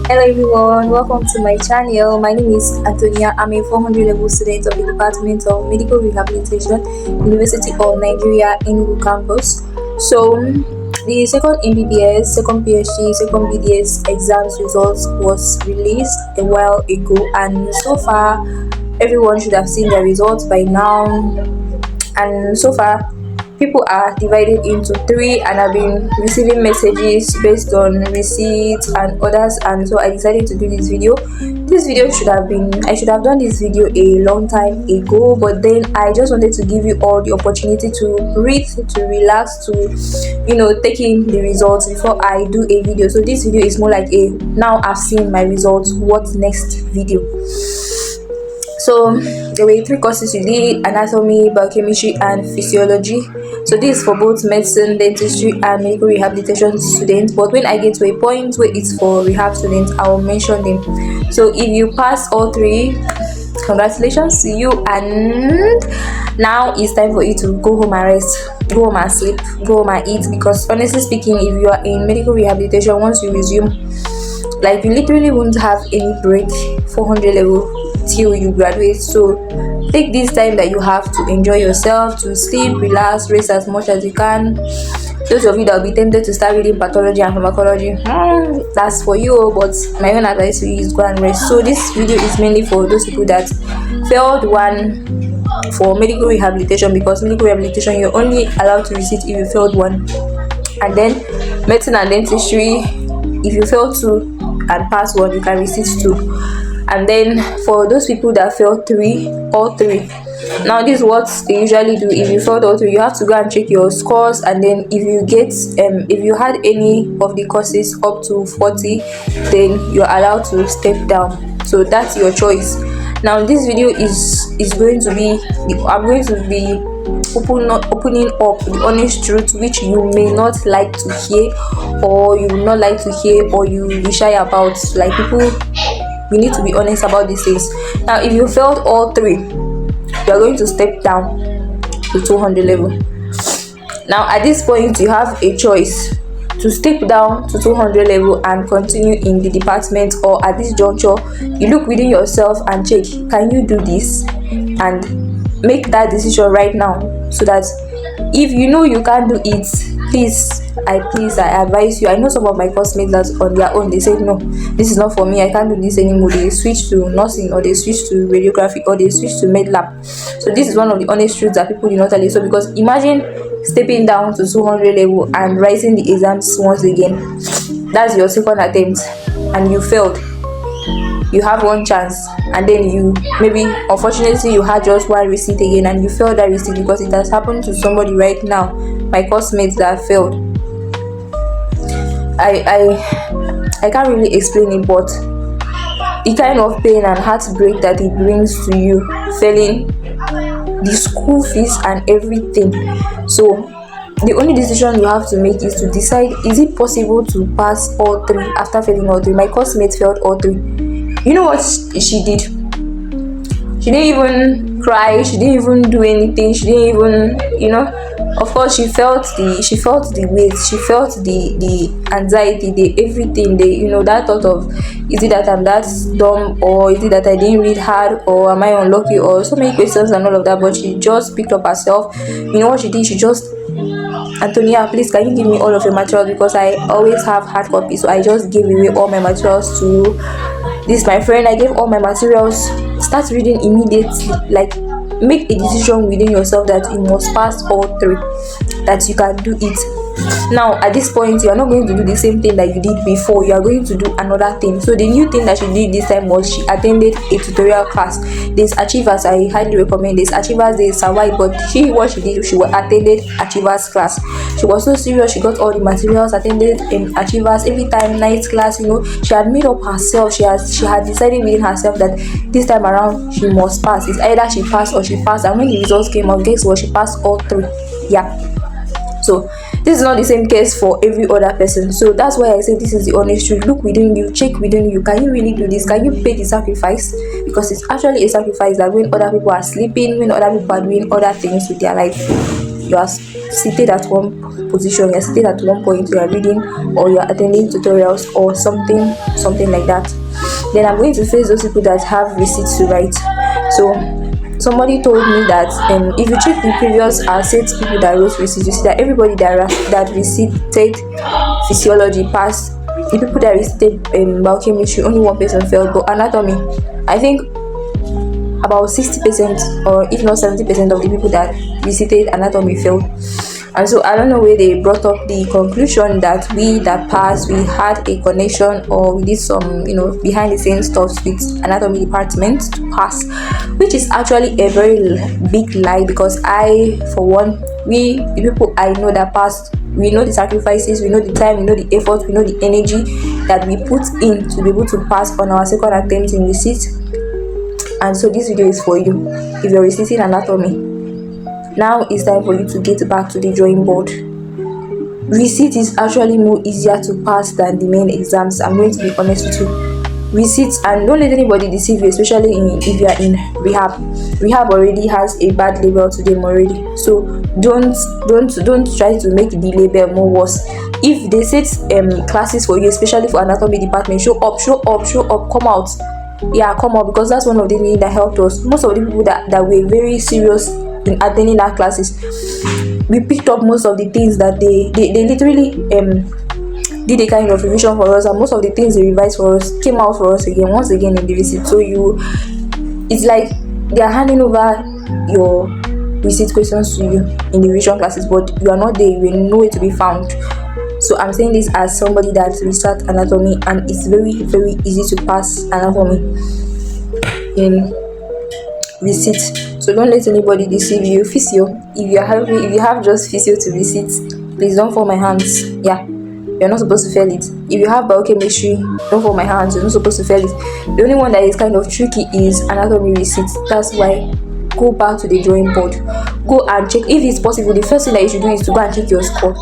Hello everyone, welcome to my channel. My name is Antonia. I'm a 400 level student of the Department of Medical Rehabilitation, University of Nigeria, Enugu campus. So, the second MBBS, second PHT, second BDS exams results was released a while ago, and so far, everyone should have seen the results by now. And so far, people are divided into three, and I've been receiving messages based on receipts and others, and so I decided to do this video. I should have done this video a long time ago, but then I just wanted to give you all the opportunity to breathe, to relax, to take in the results before I do a video. So this video is more like a now I've seen my results, what next video. So there were three courses we did: anatomy, biochemistry, and physiology. So this is for both medicine, dentistry, and medical rehabilitation students. But when I get to a point where it's for rehab students, I will mention them. So if you pass all three, congratulations to you. And now it's time for you to go home and rest, go home and sleep, go home and eat. Because honestly speaking, if you are in medical rehabilitation, once you resume, like, you literally won't have any break 400 level till you graduate. So take this time that you have to enjoy yourself, to sleep, relax, rest as much as you can. Those of you that will be tempted to start reading pathology and pharmacology, that's for you, but my own advice to you is go and rest. So this video is mainly for those people that failed one for medical rehabilitation, because medical rehabilitation you're only allowed to receive if you failed one, and then medicine and dentistry, if you fail two and pass one, you can receive two. And then for those people that failed all three, now this is what they usually do. If you failed all three, you have to go and check your scores, and then if you get if you had any of the courses up to 40, then you're allowed to step down. So that's your choice. Now this video is going to be, I'm going to be opening up the honest truth, which you may not like to hear, or you will not like to hear, or you will be shy about. Like, people, we need to be honest about these things. Now if you failed all three, you are going to step down to 200 level. Now at this point, you have a choice to step down to 200 level and continue in the department, or at this juncture you look within yourself and check, can you do this, and make that decision right now. So that if you know you can't do it, I advise you. I know some of my classmates that on their own they said, no, this is not for me, I can't do this anymore. They switch to nursing, or they switch to radiography, or they switch to med lab. So this is one of the honest truths that people do not tell you. So because imagine stepping down to 200 level and writing the exams once again. That's your second attempt and you failed. You have one chance, and then you maybe, unfortunately, you had just one receipt again and you failed that receipt, because it has happened to somebody right now, my classmates that failed. I can't really explain it, but the kind of pain and heartbreak that it brings to you, failing the school fees and everything. So the only decision you have to make is to decide, is it possible to pass all three after failing all three? My classmate failed all three. You know what she did? She didn't even cry, she didn't even do anything, she didn't even, of course she felt the weight, she felt the anxiety, the everything, that thought of, is it that I'm that dumb, or is it that I didn't read hard, or am I unlucky, or so many questions and all of that. But she just picked up herself. You know what she did? She just, Antonia, please, can you give me all of your materials, because I always have hard copies. So I just gave away all my materials to this my friend. I gave all my materials. Start reading immediately. Like, make a decision within yourself that you must pass all three, that you can do it. Now at this point, you are not going to do the same thing that you did before. You are going to do another thing. So the new thing that she did this time was she attended a tutorial class. There's Achievers, I highly recommend. There's Achievers, there's Survive. But what she did, she attended Achievers class. She was so serious. She got all the materials, attended Achievers every time, night class. She had made up herself. She had decided within herself that this time around she must pass. It's either she passed or she passed. And when the results came out, guess what? She passed all three. Yeah. So this is not the same case for every other person. So that's why I say this is the honest truth. Look within you, check within you. Can you really do this? Can you pay the sacrifice? Because it's actually a sacrifice that when other people are sleeping, when other people are doing other things with their life, you are seated at one position, you're seated at one point, you are reading or you're attending tutorials or something like that, then I'm going to face those people that have receipts to write. So somebody told me that if you check the previous set people that wrote receipts, you see that everybody that recited physiology passed. The people that recited biochemistry, only one person failed. But anatomy, I think about 60% or if not 70% of the people that recited anatomy failed. And so I don't know where they brought up the conclusion that we that passed, we had a connection or we did some behind the scenes stuff with anatomy department to pass, which is actually a very big lie, because I, for one, the people I know that passed, we know the sacrifices, we know the time, we know the effort, we know the energy that we put in to be able to pass on our second attempt in receipt. And so this video is for you if you're receiving anatomy. Now it's time for you to get back to the drawing board. Receipt is actually more easier to pass than the main exams. I'm going to be honest with you. Receipts, and don't let anybody deceive you, especially if you are in rehab. Rehab already has a bad label to them already. So don't try to make the label more worse. If they set classes for you, especially for anatomy department, show up, come out. Yeah, come out, because that's one of the things that helped us. Most of the people that were very serious in attending that classes, we picked up most of the things that they literally did a kind of revision for us, and most of the things they revised for us came out for us once again in the receipt. So it's like they are handing over your receipt questions to you in the revision classes, but you are not there, you are nowhere to be found. So I'm saying this as somebody that researched anatomy, and it's very, very easy to pass anatomy in receipt. So don't let anybody deceive you. Physio, if you have just physio to receipt, please don't fall my hands. Yeah, you're not supposed to fail it. If you have biochemistry, don't fall my hands, you're not supposed to fail it. The only one that is kind of tricky is anatomy receipt. That's why go back to the drawing board, go and check. If it's possible, the first thing that you should do is to go and check your score.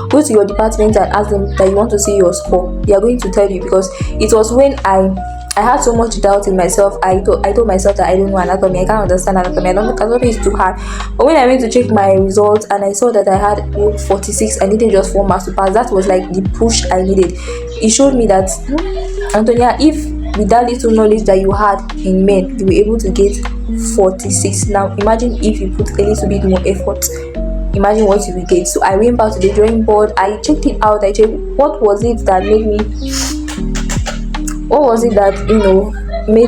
Go to your department and ask them that you want to see your score. They are going to tell you, because it was when I had so much doubt in myself. I told myself that I don't know anatomy, I can't understand anatomy, anatomy is too hard. But when I went to check my results and I saw that I had 46, I needed just 4 marks to pass. That was like the push I needed. It showed me that, Antonia, if with that little knowledge that you had in men, you were able to get 46. Now imagine if you put a little bit more effort, imagine what you will get. So I went back to the drawing board, I checked it out, I checked what was it that made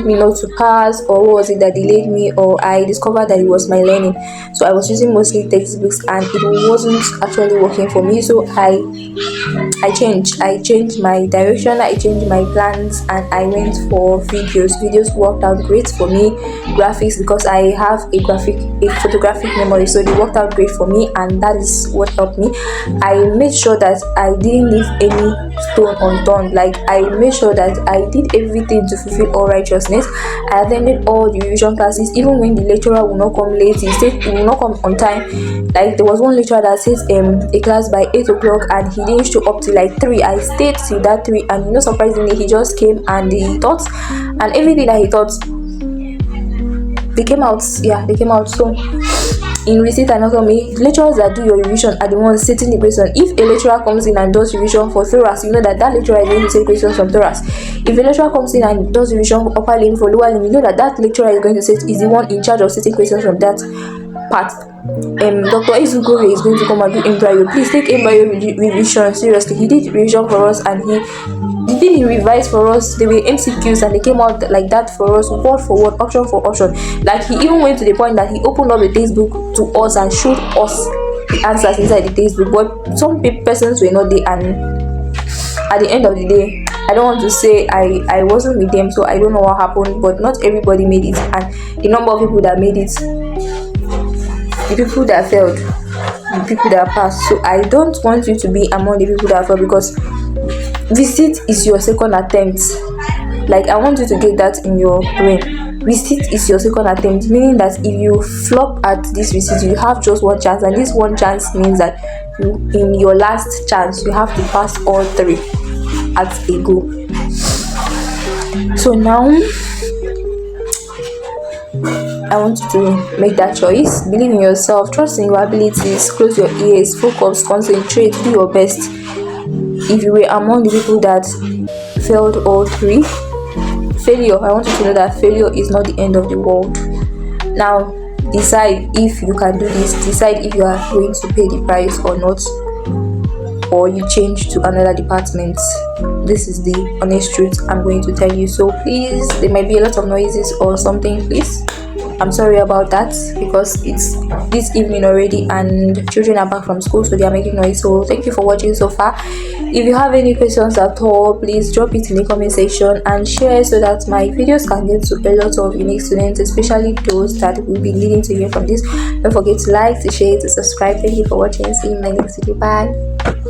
me not to pass, or what was it that delayed me, or I discovered that it was my learning. So I was using mostly textbooks and it wasn't actually working for me. So I changed my direction, I changed my plans, and I went for videos worked out great for me. Graphics, because I have a photographic memory, so they worked out great for me, and that is what helped me. I made sure that I didn't leave any stone unturned. Like, I made sure that I did everything to fulfill all righteousness. I attended all the revision classes, even when the lecturer will not come late, he said he will not come on time. Like, there was one lecturer that says a class by 8 o'clock and he didn't show up till like 3. I stayed till that 3, and surprisingly he just came, and the thoughts and everything that he thought, they came out. So in receipt anatomy, lecturers that do your revision are the ones setting the question. If a lecturer comes in and does revision for thorax, you know that lecturer is going to take questions from thorax. If a lecturer comes in and does revision for upper limb, for lower limb, you know that lecturer is going to is the one in charge of setting questions from that part. Dr. Izugori is going to come and do embryo. Please take embryo revision seriously. He did revision for us, and the thing he revised for us, they were MCQs and they came out like that for us, word for word, option for option. Like, he even went to the point that he opened up the textbook to us and showed us the answers inside the textbook. But some persons were not there, and at the end of the day, I don't want to say I wasn't with them, so I don't know what happened, but not everybody made it, and the number of people that made it, the people that failed, the people that passed. So I don't want you to be among the people that failed, because receipt is your second attempt. Like, I want you to get that in your brain. Receipt is your second attempt, meaning that if you flop at this receipt, you have just one chance, and this one chance means that in your last chance you have to pass all 3 at a go. So now I want you to make that choice. Believe in yourself, trust in your abilities, close your ears, focus, concentrate, do your best. If you were among the people that failed all three, failure, I want you to know that failure is not the end of the world. Now, decide if you can do this, decide if you are going to pay the price or not, or you change to another department. This is the honest truth I'm going to tell you. So please, there might be a lot of noises or something, please. I'm sorry about that, because it's this evening already and children are back from school, so they are making noise. So thank you for watching so far. If you have any questions at all, please drop it in the comment section and share, so that my videos can get to a lot of unique students, especially those that will be needing to hear from this. Don't forget to like, to share, to subscribe. Thank you for watching. See you in my next video. Bye.